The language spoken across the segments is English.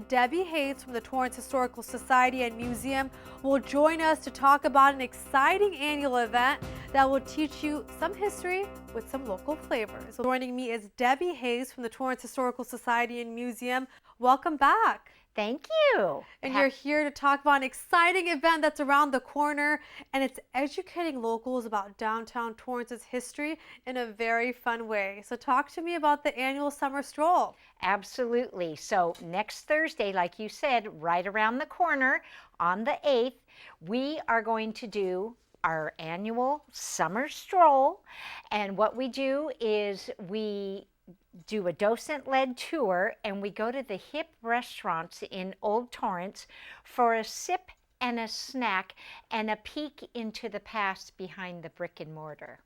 Debbie Hayes from the Torrance Historical Society and Museum will join us to talk about an exciting annual event that will teach you some history with some local flavors. Joining me is Debbie Hayes from the Torrance Historical Society and Museum. Welcome back. Thank you. And you're here to talk about an exciting event that's around the corner, and it's educating locals about downtown Torrance's history in a very fun way. So talk to me about the annual summer stroll. Absolutely. So next Thursday, like you said, right around the corner on the 8th, we are going to do our annual summer stroll. And what we do is we do a docent-led tour, and we go to the hip restaurants in Old Torrance for a sip and a snack and a peek into the past behind the brick and mortar.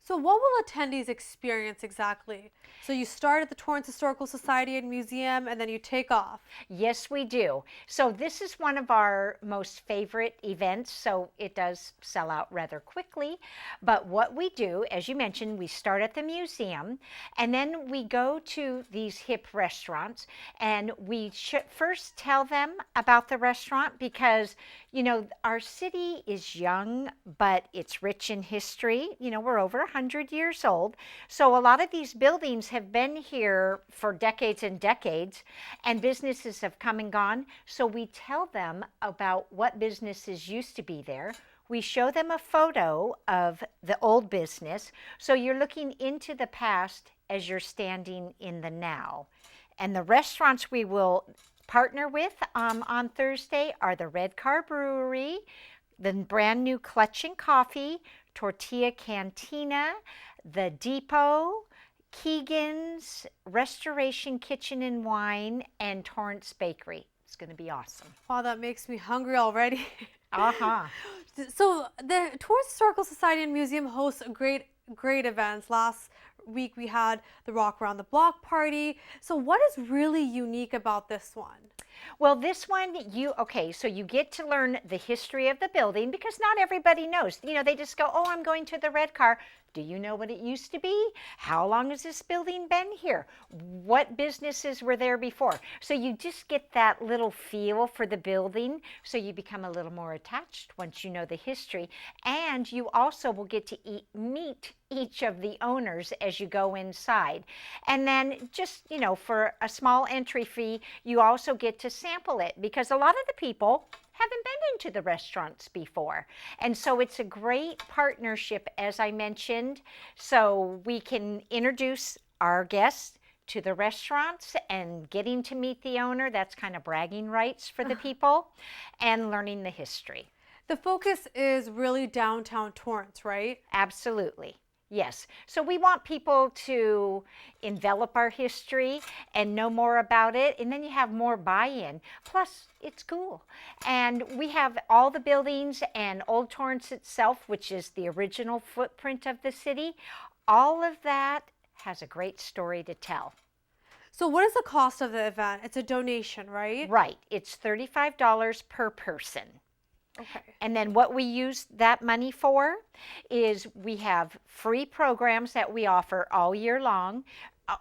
So what will attendees experience exactly? So you start at the Torrance Historical Society and Museum, and then you take off. Yes, we do. So this is one of our most favorite events, so it does sell out rather quickly. But what we do, as you mentioned, we start at the museum, and then we go to these hip restaurants, and we should first tell them about the restaurant because, you know, our city is young, but it's rich in history. You know, we're over 100 years old. So a lot of these buildings have been here for decades and decades, and businesses have come and gone. So we tell them about what businesses used to be there. We show them a photo of the old business. So you're looking into the past as you're standing in the now. And the restaurants we will partner with on Thursday are the Red Car Brewery, the brand new Clutch and Coffee, Tortilla Cantina, the Depot, Keegan's, Restoration Kitchen and Wine, and Torrance Bakery. It's going to be awesome. Wow, that makes me hungry already. Uh-huh. So the Torrance Historical Society and Museum hosts great events. Last week we had the Rock Around the Block party. So what is really unique about this one? Well, this one, so you get to learn the history of the building because not everybody knows. You know, they just go, oh, I'm going to the Red Car. Do you know what it used to be? How long has this building been here? What businesses were there before? So you just get that little feel for the building, so you become a little more attached once you know the history. And you also will get to meet each of the owners as you go inside. And then just, you know, for a small entry fee, you also get to sample it because a lot of the people haven't been into the restaurants before. And so it's a great partnership, as I mentioned, so we can introduce our guests to the restaurants and getting to meet the owner. That's kind of bragging rights for the people, and learning the history. The focus is really downtown Torrance, right? Absolutely. Yes. So we want people to envelop our history and know more about it, and then you have more buy-in. Plus, it's cool. And we have all the buildings and Old Torrance itself, which is the original footprint of the city. All of that has a great story to tell. So what is the cost of the event? It's a donation, right? Right. It's $35 per person. Okay. And then what we use that money for is we have free programs that we offer all year long.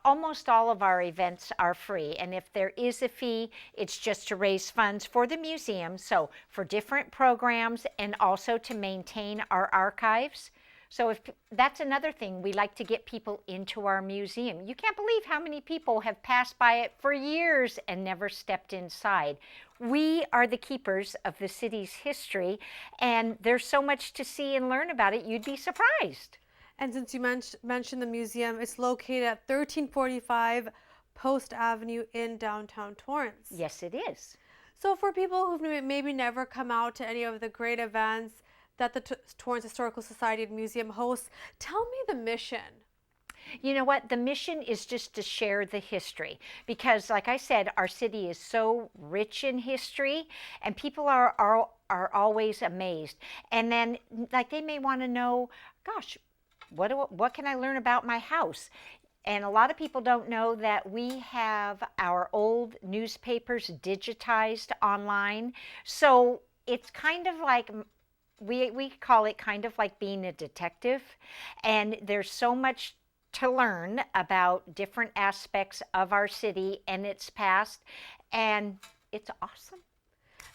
Almost all of our events are free. And if there is a fee, it's just to raise funds for the museum. So for different programs and also to maintain our archives. So if that's another thing, we like to get people into our museum. You can't believe how many people have passed by it for years and never stepped inside. We are the keepers of the city's history, and there's so much to see and learn about it, you'd be surprised. And since you mentioned the museum, it's located at 1345 Post Avenue in downtown Torrance. Yes, it is. So for people who've maybe never come out to any of the great events that the Torrance Historical Society and Museum hosts, tell me the mission. You know what? The mission is just to share the history because, like I said, our city is so rich in history, and people are always amazed. And then, like, they may want to know, gosh, what can I learn about my house? And a lot of people don't know that we have our old newspapers digitized online. So it's kind of like we call it kind of like being a detective, and there's so much to learn about different aspects of our city and its past, and it's awesome.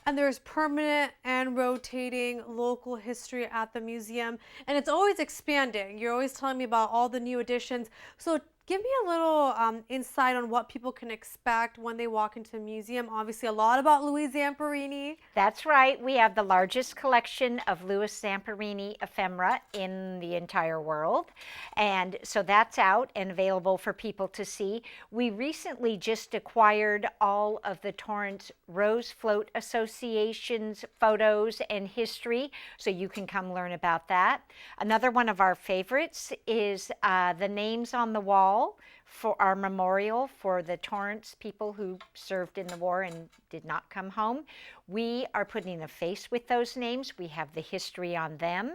And there's permanent and rotating local history at the museum, and it's always expanding. You're always telling me about all the new additions. So give me a little insight on what people can expect when they walk into the museum. Obviously, a lot about Louis Zamperini. That's right. We have the largest collection of Louis Zamperini ephemera in the entire world. And so that's out and available for people to see. We recently just acquired all of the Torrance Rose Float Association's photos and history, so you can come learn about that. Another one of our favorites is the names on the wall for our memorial for the Torrance people who served in the war and did not come home. We are putting a face with those names. We have the history on them.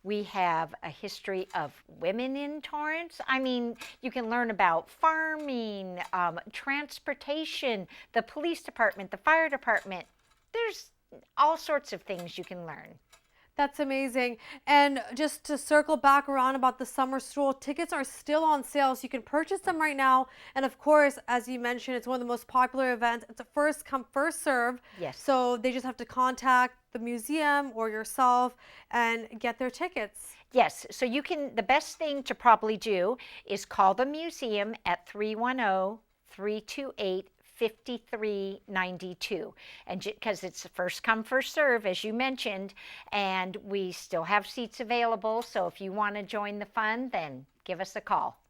We have a history of women in Torrance. I mean, you can learn about farming, transportation, the police department, the fire department. There's all sorts of things you can learn. That's amazing. And just to circle back around about the summer stroll, tickets are still on sale, so you can purchase them right now. And of course, as you mentioned, it's one of the most popular events. It's a first come, first served. Yes. So they just have to contact the museum or yourself and get their tickets. Yes, so you can, the best thing to probably do is call the museum at 310-328-5392, and because it's first come first serve, as you mentioned, and we still have seats available, so if you want to join the fun, then give us a call.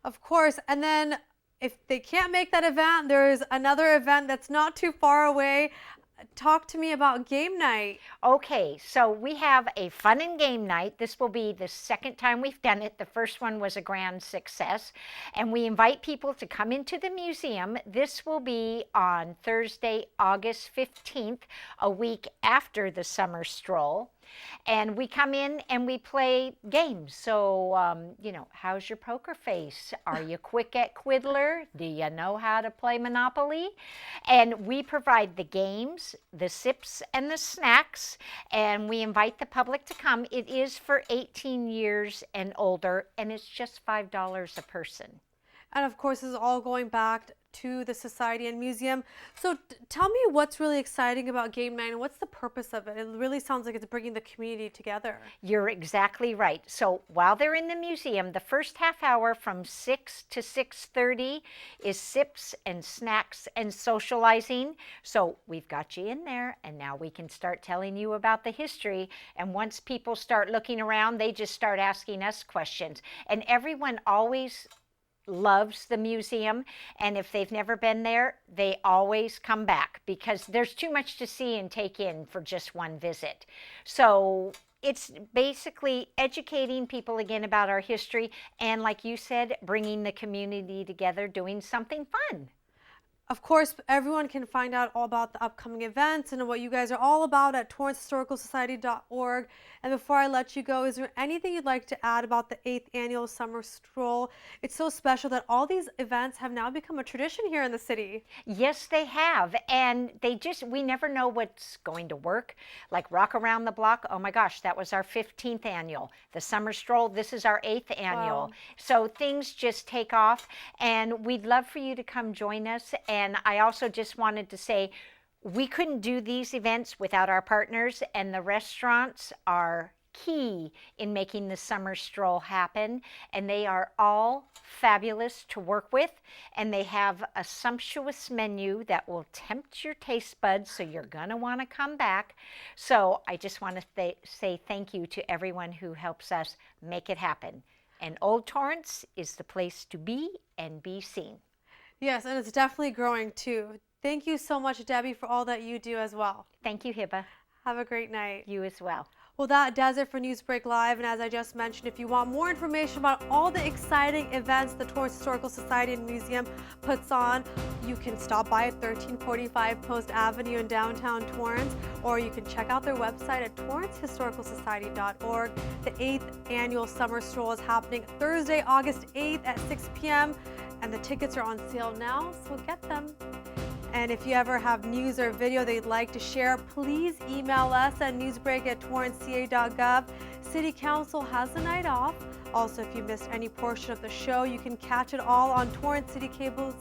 Of course. And then if they can't make that event, there's another event that's not too far away. Talk to me about game night. Okay, so we have a fun and game night. This will be the second time we've done it. The first one was a grand success, and we invite people to come into the museum. This will be on Thursday, August 15th, a week after the summer stroll. And we come in and we play games. So, you know, how's your poker face? Are you quick at Quiddler? Do you know how to play Monopoly? And we provide the games, the sips, and the snacks. And we invite the public to come. It is for 18 years and older, and it's just $5 a person. And of course, this is all going back to the Society and Museum. So tell me what's really exciting about game night and what's the purpose of it? It really sounds like it's bringing the community together. You're exactly right. So while they're in the museum, the first half hour from 6 to 6:30 is sips and snacks and socializing. So we've got you in there, and now we can start telling you about the history. And once people start looking around, they just start asking us questions. And everyone always loves the museum, and if they've never been there, they always come back because there's too much to see and take in for just one visit. So it's basically educating people again about our history, and like you said, bringing the community together, doing something fun. Of course, everyone can find out all about the upcoming events and what you guys are all about at torrancehistoricalsociety.org. And before I let you go, is there anything you'd like to add about the 8th annual Summer Stroll? It's so special that all these events have now become a tradition here in the city. Yes, they have. And we never know what's going to work. Like Rock Around the Block, oh my gosh, that was our 15th annual. The Summer Stroll, this is our 8th annual. Wow. So things just take off, and we'd love for you to come join us. And I also just wanted to say, we couldn't do these events without our partners, and the restaurants are key in making the summer stroll happen, and they are all fabulous to work with, and they have a sumptuous menu that will tempt your taste buds, so you're going to want to come back. So I just want to say thank you to everyone who helps us make it happen. And Old Torrance is the place to be and be seen. Yes, and it's definitely growing too. Thank you so much, Debbie, for all that you do as well. Thank you, Hiba. Have a great night. You as well. Well, that does it for Newsbreak Live. And as I just mentioned, if you want more information about all the exciting events the Torrance Historical Society and Museum puts on, you can stop by at 1345 Post Avenue in downtown Torrance, or you can check out their website at torrancehistoricalsociety.org. The 8th annual Summer Stroll is happening Thursday, August 8th at 6 p.m. and the tickets are on sale now, so get them. And if you ever have news or video that you'd like to share, please email us at newsbreak@torranceca.gov. City Council has the night off. Also, if you missed any portion of the show, you can catch it all on Torrance City Cable's